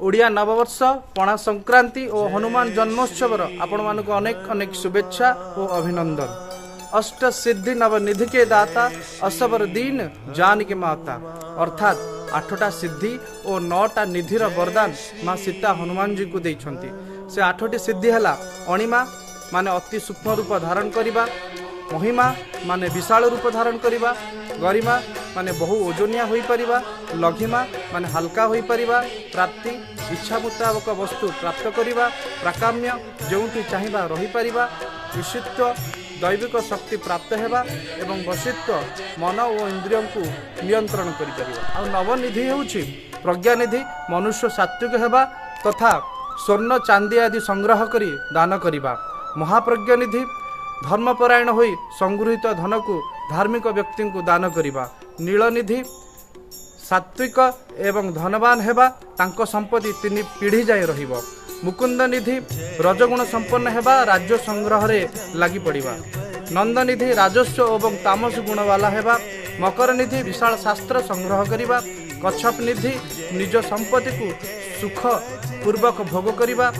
ओडिया नववर्ष पणा संक्रांति और हनुमान जन्मोत्सव आपण मानक अनेक अनेक शुभेच्छा और अभिनंदन। अष्ट सिद्धि नवनिधि के दाता असबर दीन जान के माता अर्थात 8टा सिद्धि और 9टा निधिर वरदान माँ सीता हनुमान जी को देइछंती। से 8टी सिद्धि हला अणिमा माने अति सूक्ष्म रूप धारण करिबा, महिमा माने विशाल रूप धारण करिबा, गरिमा माने बहु ओजनिया होई परिबा, लघिमा माने हल्का होई परिबा, प्राप्ति इच्छा मुताबक वस्तु प्राप्त करिबा, प्राकाम्य जोंटी चाहिबा रही परिबा, विशिष्ट दैविक शक्ति प्राप्त हेबा एवं वशित्व मन और इंद्रियों को नियंत्रण करि परिबा। आ नवनिधि हेउछि प्रज्ञानिधि मनुष्य सात्विक हेबा तथा स्वर्ण चांदी आदि संग्रह करी दान करिबा। महाप्रज्ञानिधि धर्मपरायण होई संगृहित धन को धार्मिक व्यक्ति को दान करिबा। नीलनिधि सात्विक एवं धनवान हेबा तांको संपत्ति 3 पीढ़ी जाए रहिबो। मुकुंद निधि रजगुण संपन्न हेबा राज्य संग्रह रे लागि पड़िबा। नंदनिधि राजस्व एवं तामस गुण वाला हेबा। मकर निधि विशाल शास्त्र संग्रह करिबा। कच्छप निधि निज संपत्ति को सुख पूर्वक भोग करिबा।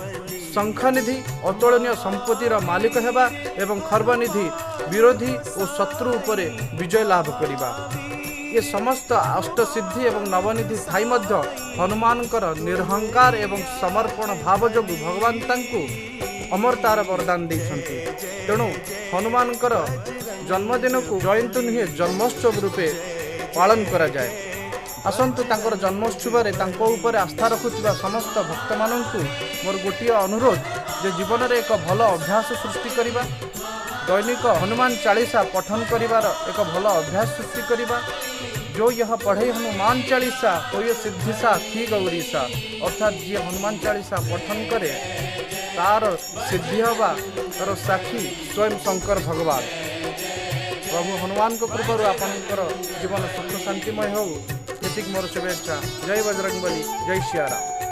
शंख निधि अतुलनीय संपत्तिर मालिक हेबा एवं खर्व निधि विरोधी और शत्रु उपरे विजय लाभ करिबा। ये समस्त अष्टसिद्धि एवं नवनिधि थाई मध्य हनुमानकर निरहंकार एवं समर्पण भाव जोगु भगवान तांकु अमरतार वरदान देइछंती। तेणु हनुमानकर जन्मदिन को जयंती नुहे जन्मोत्सव रूपे पालन करा जाए। आसंतु तांकर जन्मोत्सव रे तांको ऊपर आस्था रखुथिबा समस्त भक्त माननकु मोर गोटिए अनुरोध जे जीवन रे एक भल अभ्यास सृष्टि करिबा। दैनिक हनुमान चालीसा पठन करिवार एक भल अभ्यास सृष्टि करिबा। जो यह पढ़े हनुमान चालीसा तो ये सिद्धिसा थी गौरीसा अर्थात जी हनुमान चालीसा पठन करे तार सिद्धि हवा तार साक्षी स्वयं शंकर भगवान। प्रभु हनुमान को कृपारू आपनकर जीवन सुख शांतिमय हो। एतिक मोर शुभेच्छा। जय बजरंगबली, जय सियाराम।